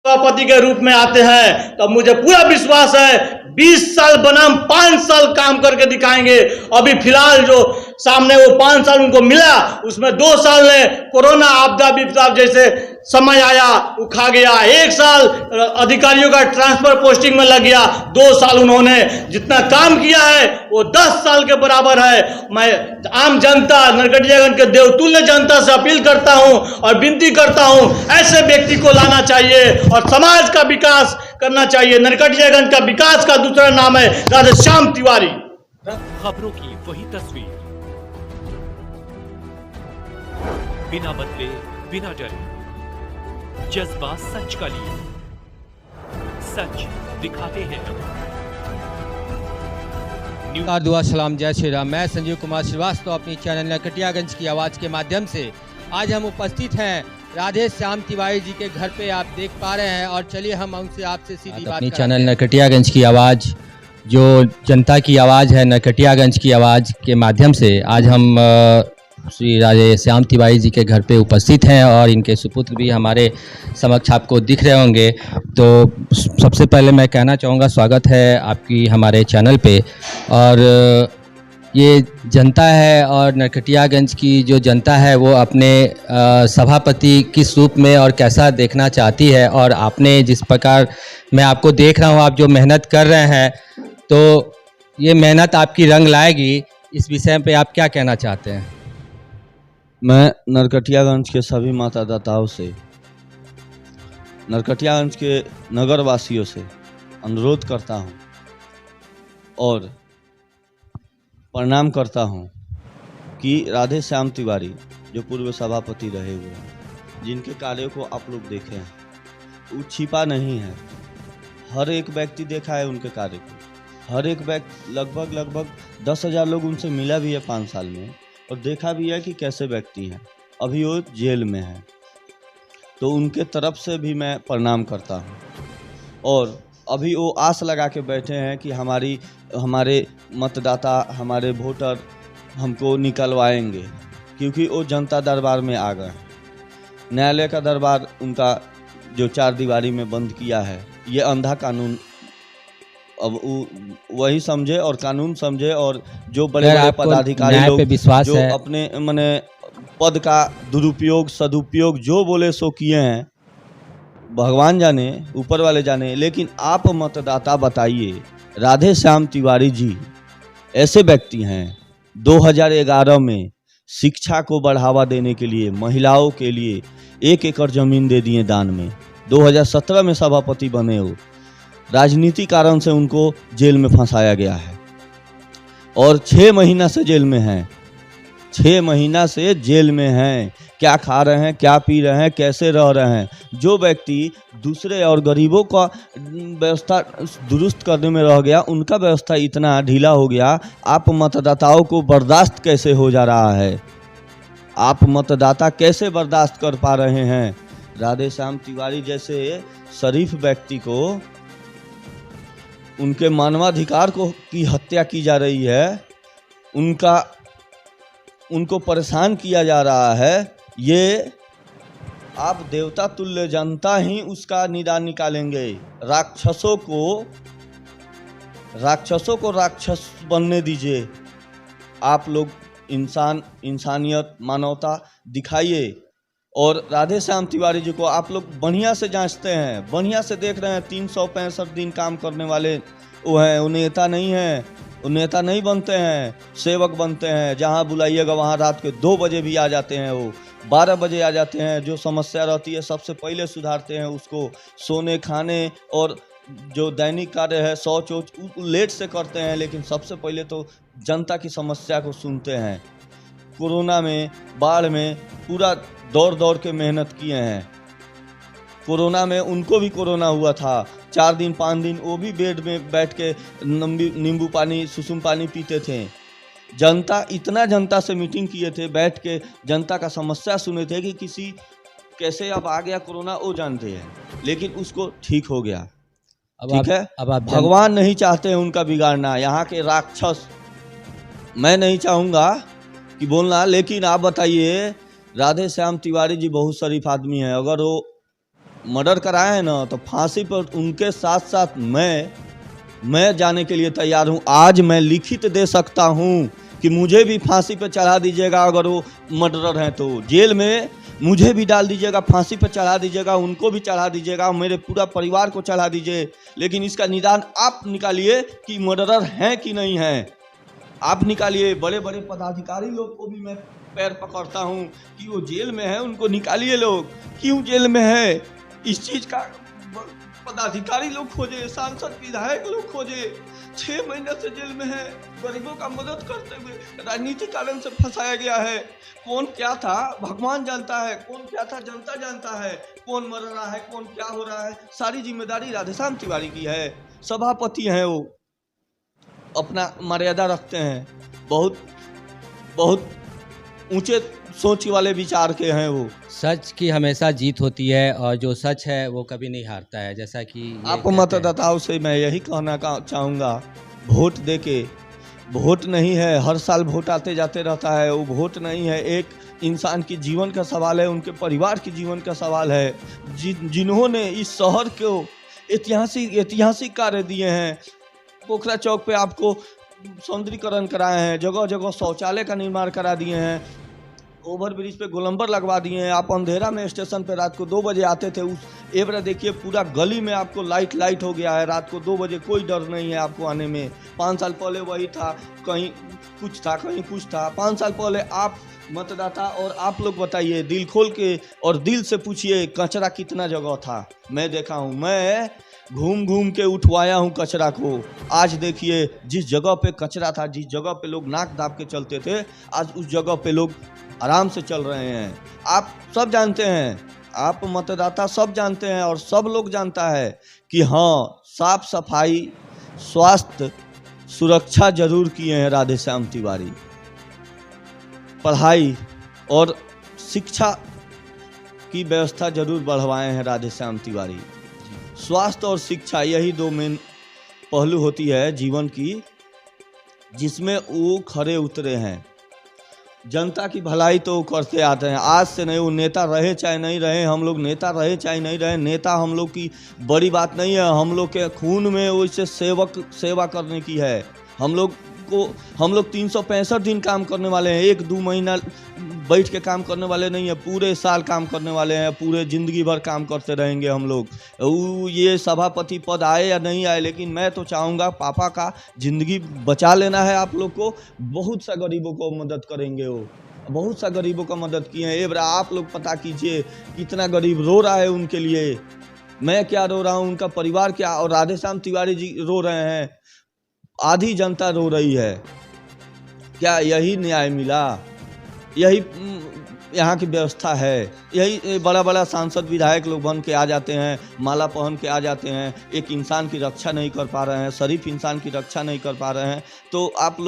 सभापति के रूप में आते हैं तो मुझे पूरा विश्वास है 20 साल बनाम 5 साल काम करके दिखाएंगे। अभी फिलहाल जो सामने वो 5 साल उनको मिला, उसमें 2 साल ने कोरोना आपदा विपदा जैसे समय आया वो खा गया, 1 साल अधिकारियों का ट्रांसफर पोस्टिंग में लग गया, 2 साल उन्होंने जितना काम किया है वो 10 साल के बराबर है। मैं आम जनता, नरकटियागंज के देवतुल्य जनता से अपील करता हूं और विनती करता हूं, ऐसे व्यक्ति को लाना चाहिए और समाज का विकास करना चाहिए। नरकटियागंज का विकास का दूसरा नाम है राधेश्याम तिवारी। खबरों की वही तस्वीर, बिना बदले बिना डरे, जज्बा सच का लिए, सच दिखाते हैं। दुआ सलाम, जय श्री राम। मैं संजीव कुमार श्रीवास्तव अपनी चैनल नरकटियागंज की आवाज़ के माध्यम से आज हम उपस्थित हैं राधेश्याम तिवारी जी के घर पे, आप देख पा रहे हैं। और चलिए हम उनसे आपसे सीधी बात अपनी चैनल नरकटियागंज की आवाज़, जो जनता की आवाज़ है, नरकटियागंज की आवाज़ के माध्यम से आज हम श्री राधेश्याम तिवारी जी के घर पे उपस्थित हैं और इनके सुपुत्र भी हमारे समक्ष आपको दिख रहे होंगे। तो सबसे पहले मैं कहना चाहूँगा स्वागत है आपकी हमारे चैनल पे। और ये जनता है और नरकटियागंज की जो जनता है वो अपने सभापति किस रूप में और कैसा देखना चाहती है, और आपने जिस प्रकार मैं आपको देख रहा हूँ आप जो मेहनत कर रहे हैं, तो ये मेहनत आपकी रंग लाएगी, इस विषय पे आप क्या कहना चाहते हैं? मैं नरकटियागंज के सभी मतदाताओं से, नरकटियागंज के नगर वासियों से अनुरोध करता हूं और प्रणाम करता हूं कि राधेश्याम तिवारी जो पूर्व सभापति रहे हुए हैं, जिनके कार्यों को आप लोग देखे हैं, वो छिपा नहीं है। हर एक व्यक्ति देखा है उनके कार्य को। हर एक व्यक्ति, लगभग 10,000 लोग उनसे मिला भी है 5 साल में, और देखा भी है कि कैसे व्यक्ति हैं। अभी वो जेल में है, तो उनके तरफ से भी मैं प्रणाम करता हूं। और अभी वो आस लगा के बैठे हैं कि हमारे मतदाता, हमारे वोटर हमको निकलवाएंगे, क्योंकि वो जनता दरबार में आ गए। न्यायालय का दरबार उनका जो 4 दीवारी में बंद किया है, ये अंधा कानून अब वही समझे और कानून समझे, और जो बड़े बड़े पदाधिकारी लोग जो अपने माने पद का दुरुपयोग सदुपयोग जो बोले सो किए हैं, भगवान जाने, ऊपर वाले जाने। लेकिन आप मतदाता बताइए, राधेश्याम तिवारी जी ऐसे व्यक्ति हैं 2011 में शिक्षा को बढ़ावा देने के लिए महिलाओं के लिए 1 एकड़ जमीन दे दिए दान में। 2017 में सभापति बने हो, राजनीति कारण से उनको जेल में फंसाया गया है और 6 महीना से जेल में हैं। 6 महीना से जेल में हैं। क्या खा रहे हैं, क्या पी रहे हैं, कैसे रह रहे हैं? जो व्यक्ति दूसरे और गरीबों का व्यवस्था दुरुस्त करने में रह गया, उनका व्यवस्था इतना ढीला हो गया, आप मतदाताओं को बर्दाश्त कैसे हो जा रहा है? आप मतदाता कैसे बर्दाश्त कर पा रहे हैं? राधेश्याम तिवारी जैसे शरीफ व्यक्ति को, उनके मानवाधिकार को की हत्या की जा रही है, उनको परेशान किया जा रहा है। ये आप देवता तुल्य जनता ही उसका निदान निकालेंगे। राक्षसों को राक्षस बनने दीजिए। आप लोग इंसानियत, मानवता दिखाइए। और राधेश्याम तिवारी जी को आप लोग बढ़िया से जांचते हैं, बढ़िया से देख रहे हैं। 365 दिन काम करने वाले वो हैं, वो नेता नहीं हैं, वो नेता नहीं बनते हैं, सेवक बनते हैं। जहां बुलाइएगा वहां रात के 2 बजे भी आ जाते हैं, वो 12 बजे आ जाते हैं। जो समस्या रहती है सबसे पहले सुधारते हैं उसको। सोने खाने और जो दैनिक कार्य है, शौच लेट से करते हैं, लेकिन सबसे पहले तो जनता की समस्या को सुनते हैं। कोरोना में, बाढ़ में पूरा दौड़ के मेहनत किए हैं। कोरोना में उनको भी कोरोना हुआ था, 4 दिन 5 दिन वो भी बेड में बैठ के नींबू पानी, सुसुम पानी पीते थे। जनता से मीटिंग किए थे, बैठ के जनता का समस्या सुने थे कि कैसे अब आ गया कोरोना, वो जानते हैं, लेकिन उसको ठीक हो गया। ठीक है, अब आप भगवान नहीं चाहते हैं उनका बिगाड़ना। यहाँ के राक्षस मैं नहीं चाहूँगा कि बोलना, लेकिन आप बताइए, राधेश्याम तिवारी जी बहुत शरीफ आदमी है। अगर वो मर्डर कराए हैं ना, तो फांसी पर उनके साथ साथ मैं जाने के लिए तैयार हूं। आज मैं लिखित दे सकता हूं कि मुझे भी फांसी पर चढ़ा दीजिएगा, अगर वो मर्डरर हैं तो जेल में मुझे भी डाल दीजिएगा, फांसी पर चढ़ा दीजिएगा, उनको भी चढ़ा दीजिएगा, मेरे पूरा परिवार को चढ़ा दीजिए, लेकिन इसका निदान आप निकालिए कि मर्डरर हैं कि नहीं हैं। आप निकालिए। बड़े बड़े पदाधिकारी लोग को भी मैं पैर पकड़ता हूं कि वो जेल में है, उनको निकालिए। लोग क्यों जेल में है, इस चीज का पदाधिकारी लोग खोजे, सांसद विधायक लोग खोजे। 6 महीने से जेल में है, गरीबों का मदद करते हुए राजनीतिक कारण से फंसाया गया है। कौन क्या था भगवान जानता है, कौन क्या था जनता जानता है, कौन मर रहा है, कौन क्या हो रहा है, सारी जिम्मेदारी राधेश्याम तिवारी की है। सभापति हैं वो, अपना मर्यादा रखते हैं, बहुत बहुत ऊंचे सोच वाले विचार के हैं वो। सच की हमेशा जीत होती है और जो सच है वो कभी नहीं हारता है, जैसा कि आपको मतदाताओं से मैं यही कहना चाहूँगा, वोट देके, वोट नहीं है हर साल वोट आते जाते रहता है, वो वोट नहीं है, एक इंसान की जीवन का सवाल है, उनके परिवार की जीवन का सवाल है। जिन्होंने इस शहर को ऐतिहासिक कार्य दिए हैं, पोखरा चौक पे आपको सौंदर्यीकरण कराए हैं, जगह जगह शौचालय का निर्माण करा दिए हैं, ओवर ब्रिज पे गोलंबर लगवा दिए हैं। आप अंधेरा में स्टेशन पे रात को 2 बजे आते थे, उस एवरा देखिए पूरा गली में आपको लाइट हो गया है। रात को 2 बजे कोई डर नहीं है आपको आने में। 5 साल पहले वही था, कहीं कुछ था कहीं कुछ था। 5 साल पहले आप मतदाता और आप लोग बताइए, दिल खोल के और दिल से पूछिए, कचरा कितना जगह था। मैं देखा हूँ, मैं घूम के उठवाया हूँ कचरा को। आज देखिए जिस जगह पे कचरा था, जिस जगह पे लोग नाक दाब के चलते थे, आज उस जगह पे लोग आराम से चल रहे हैं। आप सब जानते हैं, आप मतदाता सब जानते हैं और सब लोग जानता है कि हाँ, साफ सफाई, स्वास्थ्य, सुरक्षा जरूर किए हैं राधेश्याम तिवारी। पढ़ाई और शिक्षा की व्यवस्था जरूर बढ़वाए हैं राधेश्याम तिवारी। स्वास्थ्य और शिक्षा, यही 2 मेन पहलू होती है जीवन की, जिसमें वो खरे उतरे हैं। जनता की भलाई तो करते आते हैं, आज से नहीं। वो नेता रहे चाहे नहीं रहे, हम लोग नेता रहे चाहे नहीं रहे, नेता हम लोग की बड़ी बात नहीं है। हम लोग के खून में वैसे सेवा करने की है। हम लोग 365 दिन काम करने वाले हैं, 1-2 महीना बैठ के काम करने वाले नहीं है, पूरे साल काम करने वाले हैं, पूरे ज़िंदगी भर काम करते रहेंगे हम लोग। ये सभापति पद आए या नहीं आए, लेकिन मैं तो चाहूँगा पापा का ज़िंदगी बचा लेना है आप लोग को। बहुत सा गरीबों को मदद करेंगे वो, बहुत सा गरीबों का मदद किए हैं। एवरा आप लोग पता कीजिए कितना गरीब रो रहा है उनके लिए। मैं क्या रो रहा हूँ, उनका परिवार क्या, और राधेश्याम तिवारी जी रो रहे हैं, आधी जनता रो रही है। क्या यही न्याय मिला? यही यहाँ की व्यवस्था है? यही बड़ा बड़ा सांसद विधायक लोग बन के आ जाते हैं, माला पहन के आ जाते हैं, एक इंसान की रक्षा नहीं कर पा रहे हैं, शरीफ इंसान की रक्षा नहीं कर पा रहे हैं। तो आप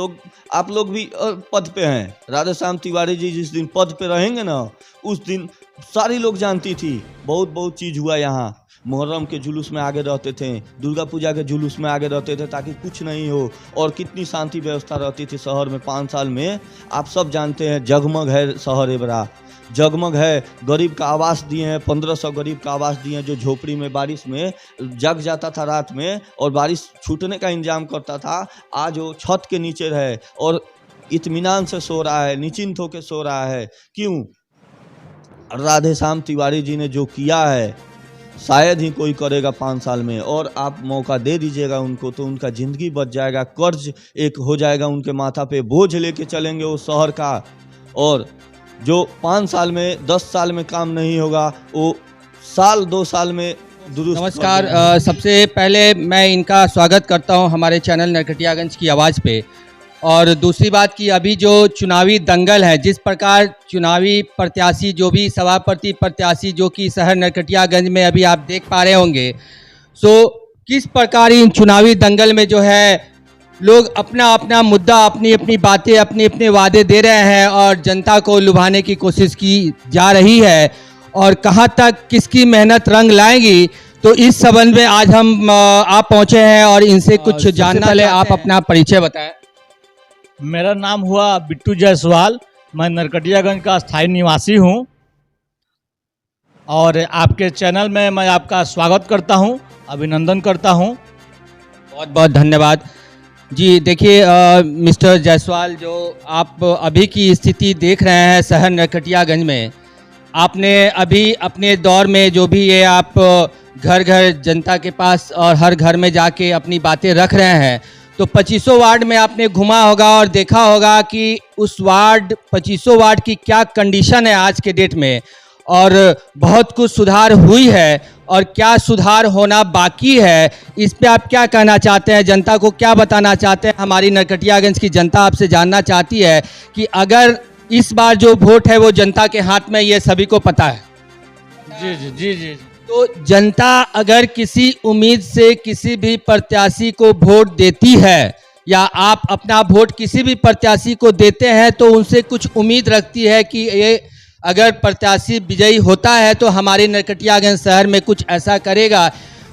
लोग भी पद पे हैं। राधेश्याम तिवारी जी जिस दिन पद पे रहेंगे ना, उस दिन सारी लोग जानती थी बहुत चीज़ हुआ यहाँ। मुहर्रम के जुलूस में आगे रहते थे, दुर्गा पूजा के जुलूस में आगे रहते थे ताकि कुछ नहीं हो, और कितनी शांति व्यवस्था रहती थी शहर में 5 साल में। आप सब जानते हैं, जगमग है शहर एवरा, जगमग है। गरीब का आवास दिए हैं, 1500 गरीब का आवास दिए हैं, जो झोपड़ी में बारिश में जग जाता था रात में और बारिश छूटने का इंतजाम करता था। आज वो छत के नीचे रहे और इत्मीनान से सो रहा है, निश्चिंत होकर सो रहा है। क्यों? राधेश्याम तिवारी जी ने जो किया है शायद ही कोई करेगा 5 साल में, और आप मौका दे दीजिएगा उनको तो उनका ज़िंदगी बच जाएगा। कर्ज एक हो जाएगा उनके माथा पे, बोझ लेके चलेंगे वो शहर का। और जो 5 साल में 10 साल में काम नहीं होगा, वो 1-2 साल में दुरुस्त। नमस्कार, सबसे पहले मैं इनका स्वागत करता हूं हमारे चैनल नरकटियागंज की आवाज़ पे। और दूसरी बात कि अभी जो चुनावी दंगल है, जिस प्रकार चुनावी प्रत्याशी, जो भी सभापति प्रत्याशी जो कि शहर नरकटियागंज में अभी आप देख पा रहे होंगे, सो किस प्रकार इन चुनावी दंगल में जो है लोग अपना मुद्दा, अपनी बातें, अपने वादे दे रहे हैं और जनता को लुभाने की कोशिश की जा रही है, और कहां तक किसकी मेहनत रंग लाएगी। तो इस संबंध में आज हम आप पहुंचे हैं और इनसे कुछ जानना। पहले आप अपना परिचय बताएं। मेरा नाम हुआ बिट्टू जायसवाल, मैं नरकटियागंज का स्थायी निवासी हूँ। और आपके चैनल में मैं आपका स्वागत करता हूं, अभिनंदन करता हूं। बहुत बहुत धन्यवाद जी। देखिए मिस्टर जायसवाल, जो आप अभी की स्थिति देख रहे हैं शहर नरकटियागंज में, आपने अभी अपने दौर में जो भी ये आप घर घर जनता के पास और हर घर में जाके अपनी बातें रख रहे हैं, तो 2500 वार्ड में आपने घुमा होगा और देखा होगा कि उस वार्ड 2500 वार्ड की क्या कंडीशन है आज के डेट में, और बहुत कुछ सुधार हुई है और क्या सुधार होना बाकी है। इस पे आप क्या कहना चाहते हैं, जनता को क्या बताना चाहते हैं? हमारी नरकटियागंज की जनता आपसे जानना चाहती है कि अगर इस बार जो वोट है वो जनता के हाथ में, ये सभी को पता है। जी जी जी जी। तो जनता अगर किसी उम्मीद से किसी भी प्रत्याशी को वोट देती है, या आप अपना वोट किसी भी प्रत्याशी को देते हैं, तो उनसे कुछ उम्मीद रखती है कि ये अगर प्रत्याशी विजयी होता है तो हमारे नरकटियागंज शहर में कुछ ऐसा करेगा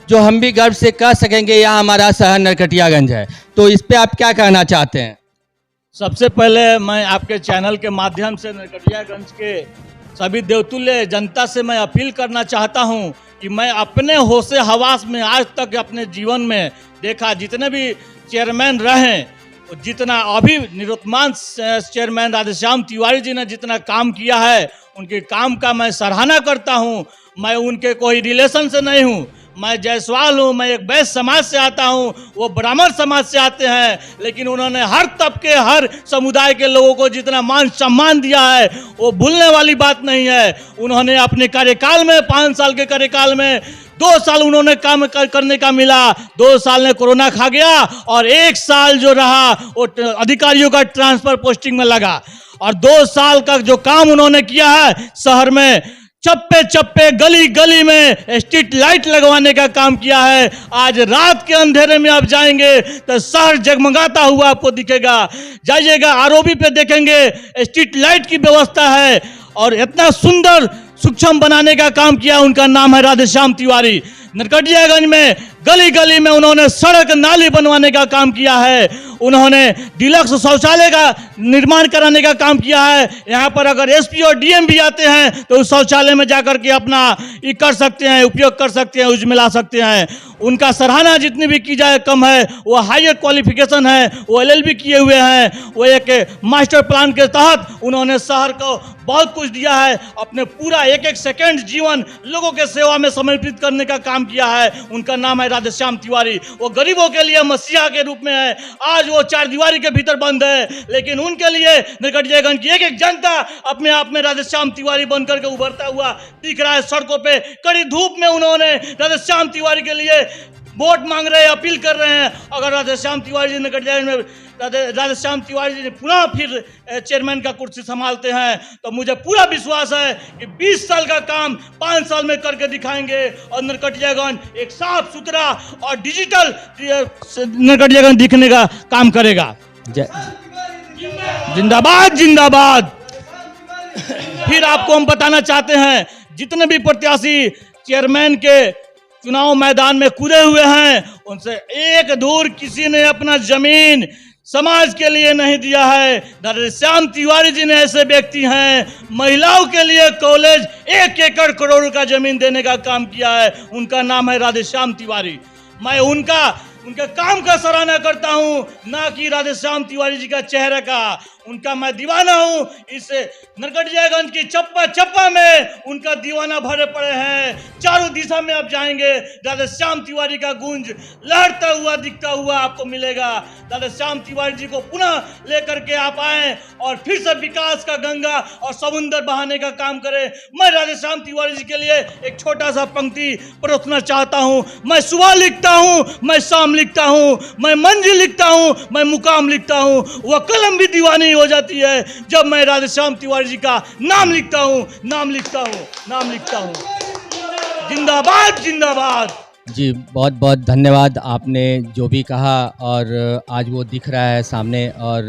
जो हम भी गर्व से कह सकेंगे यह हमारा शहर नरकटियागंज है। तो इस पे आप क्या कहना चाहते हैं? सबसे पहले मैं आपके चैनल के माध्यम से नरकटियागंज के सभी देवतुल्य जनता से मैं अपील करना चाहता हूं कि मैं अपने होशे हवास में आज तक अपने जीवन में देखा, जितने भी चेयरमैन रहे, जितना अभी निवर्तमान चेयरमैन राधेश्याम तिवारी जी ने जितना काम किया है, उनके काम का मैं सराहना करता हूं। मैं उनके कोई रिलेशन से नहीं हूं, मैं जायसवाल हूं, मैं एक वैश्य समाज से आता हूं, वो ब्राह्मण समाज से आते हैं, लेकिन उन्होंने हर तबके हर समुदाय के लोगों को जितना मान सम्मान दिया है वो भूलने वाली बात नहीं है। उन्होंने अपने कार्यकाल में 5 साल के कार्यकाल में 2 साल उन्होंने काम करने का मिला, 2 साल ने कोरोना खा गया और 1 साल जो रहा वो अधिकारियों का ट्रांसफर पोस्टिंग में लगा। और 2 साल का जो काम उन्होंने किया है, शहर में चप्पे चप्पे गली गली में स्ट्रीट लाइट लगवाने का काम किया है। आज रात के अंधेरे में आप जाएंगे तो शहर जगमगाता हुआ आपको दिखेगा। जाइएगा आरओबी पे देखेंगे स्ट्रीट लाइट की व्यवस्था है, और इतना सुंदर सूक्ष्म बनाने का काम किया। उनका नाम है राधेश्याम तिवारी। नरकटियागंज में गली गली में उन्होंने सड़क नाली बनवाने का काम किया है, उन्होंने डिलक्स शौचालय का निर्माण कराने का काम किया है। यहाँ पर अगर एसपी और डीएम भी आते हैं तो उस शौचालय में जाकर के अपना ये कर सकते हैं, उपयोग कर सकते हैं, उसमें ला सकते हैं। उनका सराहना जितनी भी की जाए कम है। वो हायर क्वालिफिकेशन है, वो LLB किए हुए हैं, वो एक मास्टर प्लान के तहत उन्होंने शहर को बहुत कुछ दिया है। अपने पूरा एक एक सेकेंड जीवन लोगों के सेवा में समर्पित करने का काम किया है। उनका नाम है राधेश्याम तिवारी। वो गरीबों के लिए मसीहा के रूप में है। आज वो 4 दीवारी के भीतर बंद है, लेकिन उनके लिए नरकटियागंज की एक एक जनता अपने आप में राधेश्याम तिवारी बनकर के उभरता हुआ दिख रहा है। सड़कों पे कड़ी धूप में उन्होंने राधेश्याम तिवारी के लिए वोट मांग रहे हैं, अपील कर रहे हैं। अगर राधेश्याम तिवारी जी नरकटियागंज में राधेश्याम तिवारी जी पुनः फिर चेयरमैन का कुर्सी संभालते हैं तो मुझे पूरा विश्वास है कि 20 साल का काम 5 साल में करके दिखाएंगे और नरकटियागंज एक साफ सुथरा और डिजिटल नरकटियागंज दिखने का काम करेगा। जिंदाबाद जिंदाबाद। फिर आपको हम बताना चाहते हैं, जितने भी प्रत्याशी चेयरमैन के चुनाव मैदान में कूदे हुए हैं, उनसे एक दूर किसी ने अपना जमीन समाज के लिए नहीं दिया है। राधेश्याम तिवारी जी ने ऐसे व्यक्ति हैं, महिलाओं के लिए कॉलेज 1 एकड़ करोड़ का जमीन देने का काम किया है। उनका नाम है राधेश्याम तिवारी। मैं उनके काम का सराहना करता हूं, ना कि राधेश्याम तिवारी जी का चेहरे का। उनका मैं दीवाना हूं। इस नरकटियागंज की चप्पा चप्पा में उनका दीवाना भरे पड़े हैं। चारों दिशा में आप जाएंगे राधेश्याम तिवारी का गूंज लहरता हुआ दिखता हुआ आपको मिलेगा। राधेश्याम तिवारी जी को पुनः लेकर के आप आए और फिर से विकास का गंगा और समुद्र बहाने का काम करें। मैं राधेश्याम तिवारी जी के लिए एक छोटा सा पंक्ति परोसना चाहता हूं। मैं सुबह लिखता हूं, मैं शाम लिखता हूं, मैं मंजिल लिखता हूं, मैं मुकाम लिखता हूं। वह कलम भी दीवानी हो जाती है जब मैं राधेश्याम तिवारी जी का नाम लिखता हूं, नाम लिखता हूं, नाम लिखता हूं। जिंदाबाद जिंदाबाद। जी बहुत बहुत धन्यवाद। आपने जो भी कहा और आज वो दिख रहा है सामने, और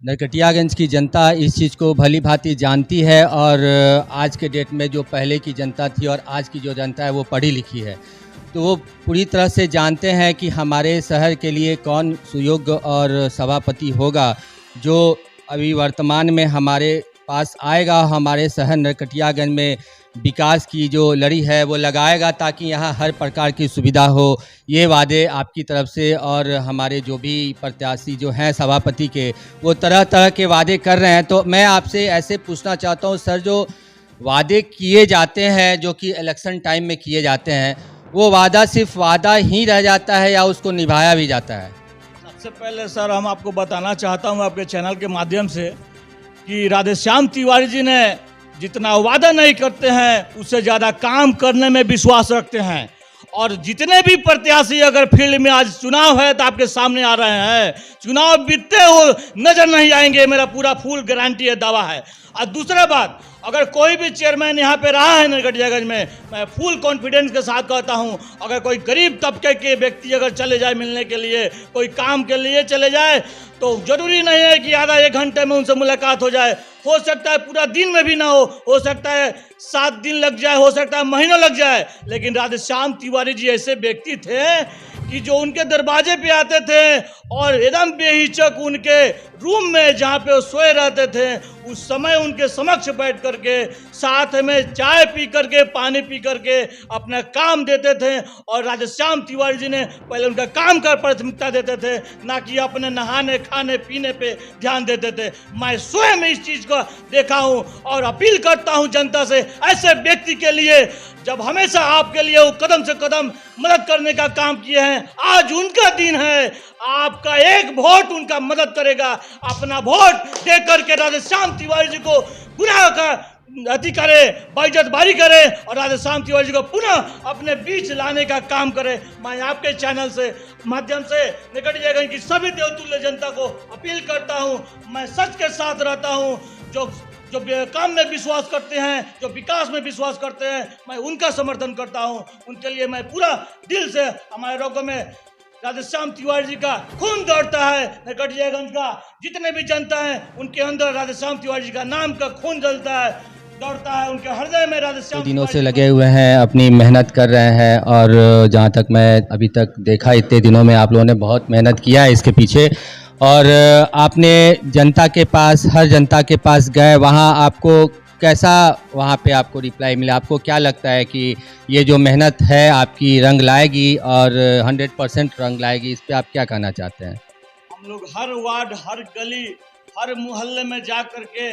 नरकटियागंज की जनता इस चीज़ को भली भांति जानती है। और आज के डेट में जो पहले की जनता थी और आज की जो जनता है वो पढ़ी लिखी है, तो वो पूरी तरह से जानते हैं कि हमारे शहर के लिए कौन सुयोग्य और सभापति होगा, जो अभी वर्तमान में हमारे पास आएगा। हमारे शहर नरकटियागंज में विकास की जो लड़ी है वो लगाएगा ताकि यहाँ हर प्रकार की सुविधा हो। ये वादे आपकी तरफ से और हमारे जो भी प्रत्याशी जो हैं सभापति के, वो तरह तरह के वादे कर रहे हैं। तो मैं आपसे ऐसे पूछना चाहता हूँ सर, जो वादे किए जाते हैं, जो कि इलेक्शन टाइम में किए जाते हैं, वो वादा सिर्फ वादा ही रह जाता है या उसको निभाया भी जाता है? सबसे पहले सर हम आपको बताना चाहता हूं आपके चैनल के माध्यम से कि राधेश्याम तिवारी जी ने जितना वादा नहीं करते हैं उससे ज़्यादा काम करने में विश्वास रखते हैं। और जितने भी प्रत्याशी अगर फील्ड में आज चुनाव है तो आपके सामने आ रहे हैं, चुनाव बीतते हो नजर नहीं आएंगे, मेरा पूरा फुल गारंटी है, दावा है। और दूसरा बात, अगर कोई भी चेयरमैन यहाँ पे रहा है नरकटियागंज में, मैं फुल कॉन्फिडेंस के साथ कहता हूँ, अगर कोई गरीब तबके के व्यक्ति अगर चले जाए मिलने के लिए, कोई काम के लिए चले जाए, तो जरूरी नहीं है कि आधा एक घंटे में उनसे मुलाकात हो जाए। हो सकता है पूरा दिन में भी ना हो सकता है 7 दिन लग जाए, हो सकता है महीनों लग जाए। लेकिन राधेश्याम तिवारी जी ऐसे व्यक्ति थे कि जो उनके दरवाजे पे आते थे और एकदम बेहिचक उनके रूम में जहाँ पे वो सोए रहते थे, उस समय उनके समक्ष बैठ करके साथ में चाय पी करके, पानी पी करके अपना काम देते थे। और राधेश्याम तिवारी जी ने पहले उनका काम का प्राथमिकता देते थे, ना कि अपने नहाने खाने पीने पे ध्यान देते थे। मैं स्वयं इस चीज़ को देखा हूँ और अपील करता हूँ जनता से, ऐसे व्यक्ति के लिए जब हमेशा आपके लिए वो कदम से कदम मदद करने का काम किए हैं, आज उनका दिन है, आपका एक वोट उनका मदद करेगा। अपना वोट दे करके राधेश्याम तिवारी जी को गुनाह का अति करे, बाइज्जतबारी करे और राधेश्याम तिवारी जी को पुनः अपने बीच लाने का काम करे। मैं आपके चैनल से माध्यम से नरकटियागंज की सभी देवतुल्य जनता को अपील करता हूँ, मैं सच के साथ रहता हूँ। जो काम में विश्वास करते हैं, जो विकास में विश्वास करते हैं, मैं उनका समर्थन करता हूँ। उनके लिए मैं पूरा दिल से, हमारे रगों में राधेश्याम तिवारी जी का खून दौड़ता है। नरकटियागंज का जितने भी जनता है उनके अंदर राधेश्याम तिवारी जी का नाम का खून जलता है, दौड़ता है, उनके हृदय में राधेश्याम दिनों से लगे हुए हैं, अपनी मेहनत कर रहे हैं। और जहाँ तक मैं अभी तक देखा, इतने दिनों में आप लोगों ने बहुत मेहनत किया है इसके पीछे। और आपने जनता के पास, हर जनता के पास गए, वहाँ आपको कैसा, वहाँ पे आपको रिप्लाई मिला? आपको क्या लगता है कि ये जो मेहनत है आपकी रंग लाएगी और 100% रंग लाएगी? इस पे आप क्या कहना चाहते हैं? हम लोग हर वार्ड, हर गली, हर मोहल्ले में जा कर के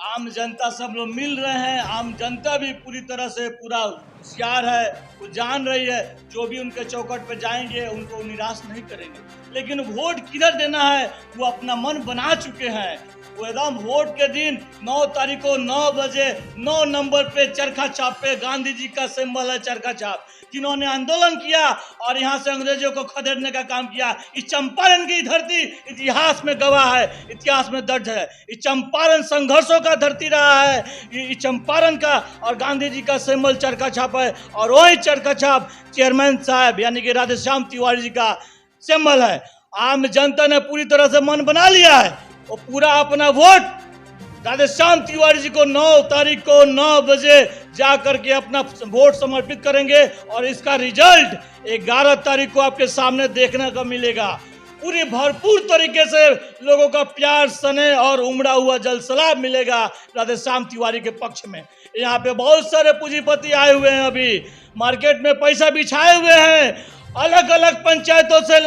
आम जनता सब लोग मिल रहे हैं। आम जनता भी पूरी तरह से पूरा होशियार है, वो जान रही है, जो भी उनके चौखट पे जाएंगे उनको निराश नहीं करेंगे। लेकिन वोट किधर देना है वो अपना मन बना चुके हैं। वो एकदम वोट के दिन 9 तारीख को 9 बजे 9 नंबर पे चरखा छाप पे गांधी जी का सिंबल है चरखा छाप, जिन्होंने आंदोलन किया और यहाँ से अंग्रेजों को खदेड़ने का काम किया। इस चंपारण की धरती इतिहास में गवाह है, इतिहास में दर्ज है। इस चंपारण संघर्षों का धरती रहा है, इस चंपारण का, और गांधी जी का सिंबल चरखा छाप है। और वही चरखा छाप चेयरमैन साहब यानी कि राधेश्याम तिवारी जी का सिंबल है। आम जनता ने पूरी तरह से मन बना लिया है, वो पूरा अपना वोट राधेश्याम तिवारी जी को 9 तारीख को 9 बजे जा करके अपना वोट समर्पित करेंगे। और इसका रिजल्ट 11 तारीख को आपके सामने देखने को मिलेगा। पूरी भरपूर तरीके से लोगों का प्यार, स्नेह और उमड़ा हुआ जल सलाब मिलेगा राधेश्याम तिवारी के पक्ष में। यहाँ पे बहुत सारे पूंजीपति आए हुए हैं, अभी मार्केट में पैसा बिछाए हुए हैं, अलग अलग पंचायतों से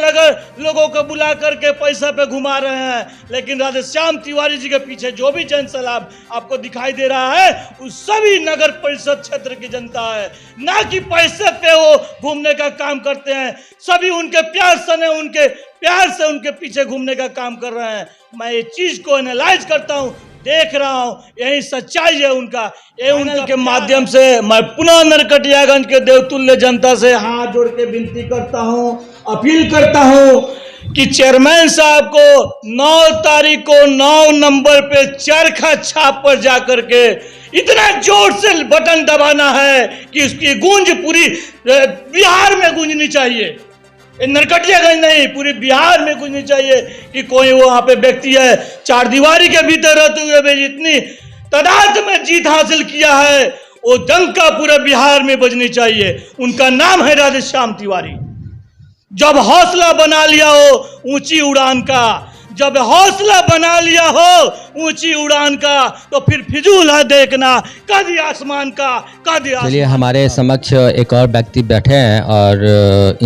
लोगों को बुला करके पैसा पे घुमा रहे हैं। लेकिन राधेश्याम तिवारी जी के पीछे जो भी जन सैलाब आपको दिखाई दे रहा है, उस सभी नगर परिषद क्षेत्र की जनता है, ना कि पैसे पे वो घूमने का काम करते हैं। सभी उनके प्यार से, उनके प्यार से उनके पीछे घूमने का काम कर रहे हैं। मैं ये चीज को एनालाइज करता हूँ, देख रहा हूँ, यही सच्चाई है उनका। ये उनके माध्यम से मैं पुनः नरकटियागंज के देवतुल्य जनता से हाथ जोड़ के विनती करता हूँ, अपील करता हूँ कि चेयरमैन साहब को 9 तारीख को 9 नंबर पे चरखा छाप पर जाकर के इतना जोर से बटन दबाना है कि उसकी गूंज पूरी बिहार में गूंजनी चाहिए। नरकटियागंज नहीं, पूरे बिहार में कुछ नहीं चाहिए कि कोई वहाँ पे व्यक्ति है 4 दीवारी के भीतर रहते हुए भी जितनी तादाद में जीत हासिल किया है, वो डंका पूरे बिहार में बजनी चाहिए। उनका नाम है राधेश्याम तिवारी। जब हौसला बना लिया हो ऊंची उड़ान का, जब हौसला बना लिया हो ऊंची उड़ान का तो फिर फिजूल है देखना कद आसमान का कद। चलिए हमारे समक्ष एक और व्यक्ति बैठे हैं और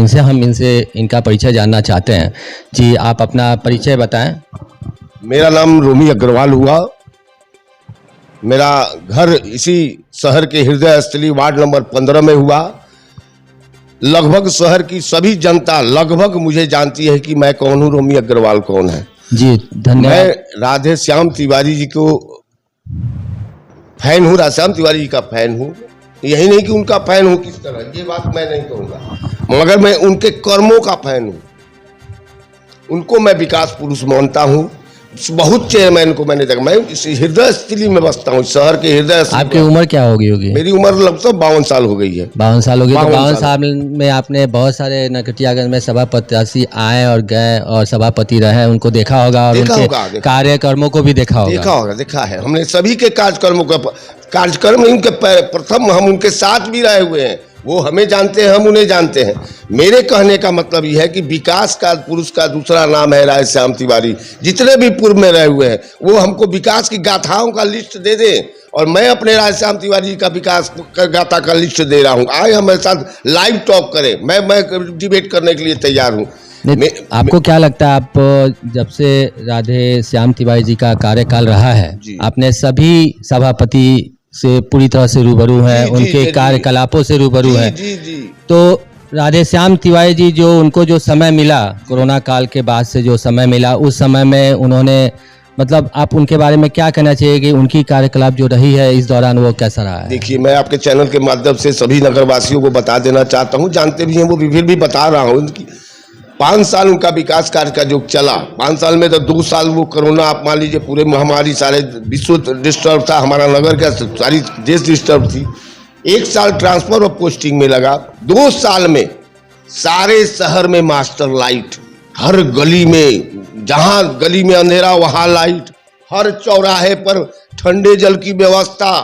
इनका परिचय जानना चाहते हैं। जी आप अपना परिचय बताएं। मेरा नाम रोमी अग्रवाल हुआ। मेरा घर इसी शहर के हृदय स्थली वार्ड नंबर 15 में हुआ। लगभग शहर की सभी जनता लगभग मुझे जानती है कि मैं कौन हूँ, रोमी अग्रवाल कौन है। जी धन्यवाद। मैं राधे श्याम तिवारी जी को फैन हूँ, राधे श्याम तिवारी जी का फैन हूँ। यही नहीं कि उनका फैन हूँ किस तरह, ये बात मैं नहीं कहूँगा, मगर मैं उनके कर्मों का फैन हूँ। उनको मैं विकास पुरुष मानता हूँ। बहुत चेयरमैन को मैंने देखा। मैं इस हृदय स्थली में बसता हूँ, शहर के हृदय। आपकी उम्र क्या होगी? मेरी उम्र लगभग 52 साल हो गई है। 52 साल हो गई। तो 52 साल साल में आपने बहुत सारे नरकटियागंज में सभा प्रत्याशी आए और गए और सभापति रहे, उनको देखा होगा और उनके कार्यक्रमों को भी देखा होगा। देखा है हमने सभी के कार्यक्रम उनके प्रथम हम उनके साथ भी रहे हुए हैं। वो हमें जानते हैं, हम उन्हें जानते हैं। मेरे कहने का मतलब यह है कि विकास का पुरुष का दूसरा नाम है राधे श्याम तिवारी। जितने भी पूर्व में रहे हुए हैं वो हमको विकास की गाथाओं का लिस्ट दे दें और मैं अपने राधे श्याम तिवारी का विकास गाथा का लिस्ट दे रहा हूँ। आए हमारे साथ लाइव टॉक करें, मैं डिबेट करने के लिए तैयार हूँ। आपको क्या लगता है, आप जब से राधे श्याम तिवारी जी का कार्यकाल रहा है, आपने सभी सभापति से पूरी तरह से रूबरू है, उनके कार्यकलापों से रूबरू है। तो राधे श्याम तिवारी जी जो उनको जो समय मिला कोरोना काल के बाद से, जो समय मिला उस समय में उन्होंने मतलब आप उनके बारे में क्या कहना चाहिए कि उनकी कार्यकलाप जो रही है इस दौरान वो कैसा रहा है? देखिए, मैं आपके चैनल के माध्यम से सभी नगरवासियों को बता देना चाहता हूँ, जानते भी हैं वो, फिर भी बता रहा हूँ। 5 साल उनका विकास कार्य का जो चला, 5 साल में तो 2 साल वो कोरोना, आप मान लीजिए पूरे महामारी, सारे विश्व डिस्टर्ब था, हमारा नगर का सारी देश डिस्टर्ब थी। 1 साल ट्रांसफर और पोस्टिंग में लगा। 2 साल में सारे शहर में मास्टर लाइट, हर गली में, जहां गली में अंधेरा वहां लाइट, हर चौराहे पर ठंडे जल की व्यवस्था।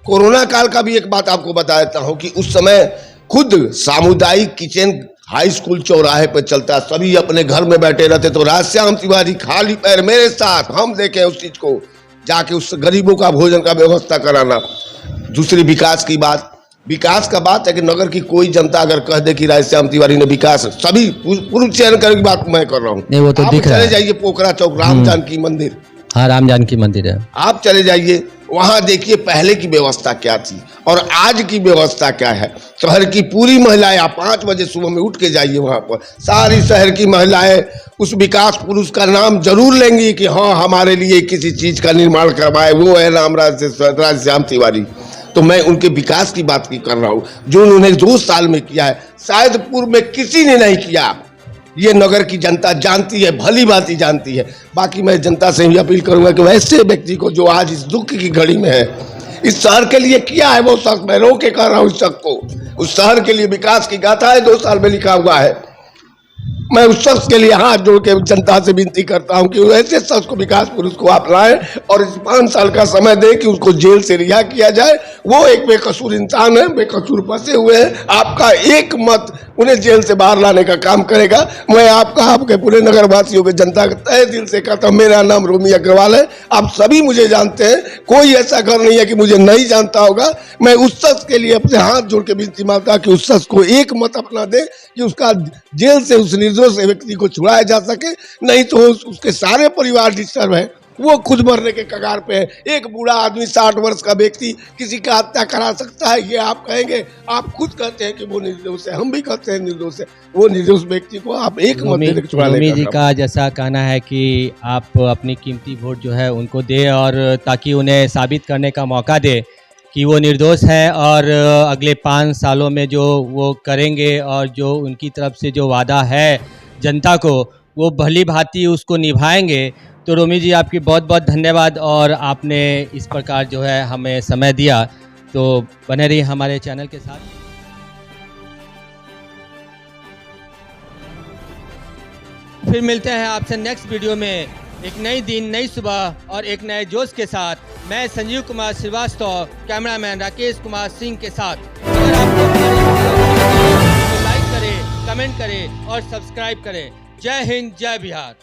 कोरोना काल का भी एक बात आपको बता देता हूं कि उस समय खुद सामुदायिक किचन हाई स्कूल चौराहे पर चलता, सभी अपने घर में बैठे रहते, तो राधे श्याम तिवारी खाली पैर मेरे साथ हम देखें उस चीज को, जाके उस गरीबों का भोजन का व्यवस्था कराना। दूसरी विकास का बात है कि नगर की कोई जनता अगर कह दे कि राधे श्याम तिवारी ने विकास, सभी पूर्व चयन करने की बात मैं कर रहा हूँ। वो तो दिख रहा है। चले जाइए पोखरा चौक, राम जानकी मंदिर। हाँ, राम जानकी मंदिर है। आप चले जाइए वहां, देखिए पहले की व्यवस्था क्या थी और आज की व्यवस्था क्या है। शहर की पूरी महिलाएं, आप 5 बजे सुबह में उठ के जाइए वहां पर, सारी शहर की महिलाएं उस विकास पुरुष का नाम जरूर लेंगी कि हाँ हमारे लिए किसी चीज का निर्माण करवाए, वो है नाम राधे श्याम तिवारी। तो मैं उनके विकास की बात कर रहा हूँ जो उन्होंने 2 साल में किया है, शायद पूर्व में किसी ने नहीं किया। ये नगर की जनता जानती है, भली भांति जानती है। बाकी मैं जनता से भी अपील करूंगा कि वैसे व्यक्ति को जो आज इस दुख की घड़ी में है, इस शहर के लिए किया है वो शख्स, मैं रो के कह रहा हूँ इस शख्स को, उस शहर के लिए विकास की गाथा है 2 साल में लिखा हुआ है। मैं उस शख्स के लिए हाथ जोड़ के जनता से विनती करता हूं कि ऐसे शख्स को, विकास पुरुष को आप लाएं और इस 5 साल का समय दें कि उसको जेल से रिहा किया जाए। वो एक बेकसूर इंसान है, बेकसूर फंसे हुए हैं। आपका एक मत उन्हें जेल से बाहर लाने का काम करेगा। मैं आपके पूरे नगरवासियों के जनता का तहे दिल से कहता हूँ, मेरा नाम रोमी अग्रवाल है, आप सभी मुझे जानते हैं, कोई ऐसा घर नहीं है कि मुझे नहीं जानता होगा। मैं उस शख्स के लिए अपने हाथ जोड़ के विनती मांगता कि उस शख्स को एक मत अपना दे कि उसका जेल से, उस निर्दोष व्यक्ति को छुड़ाया जा सके, नहीं तो उसके सारे परिवार डिस्टर्ब है, वो खुद मरने के कगार पे है। एक बूढ़ा आदमी 60 वर्ष का व्यक्ति किसी का हत्या करा सकता है, ये आप कहेंगे? आप खुद कहते हैं कि वो निर्दोष है, हम भी कहते हैं निर्दोष है। वो निर्दोष व्यक्ति को आप एक मत देकर छुड़ाने रोमी जी का जैसा कहना है कि आप अपनी कीमती वोट जो है उनको दे, और ताकि उन्हें साबित करने का मौका दे कि वो निर्दोष है और अगले 5 सालों में जो वो करेंगे और जो उनकी तरफ से जो वादा है जनता को, वो भली भांति उसको निभाएंगे। तो रोमी जी, आपकी बहुत बहुत धन्यवाद, और आपने इस प्रकार जो है हमें समय दिया। तो बने रहिए हमारे चैनल के साथ। फिर मिलते हैं आपसे नेक्स्ट वीडियो में, एक नई दिन, नई सुबह और एक नए जोश के साथ। मैं संजीव कुमार श्रीवास्तव, कैमरामैन राकेश कुमार सिंह के साथ। अगर आपको तो लाइक करें, कमेंट करें और सब्सक्राइब करें। जय हिंद, जय बिहार।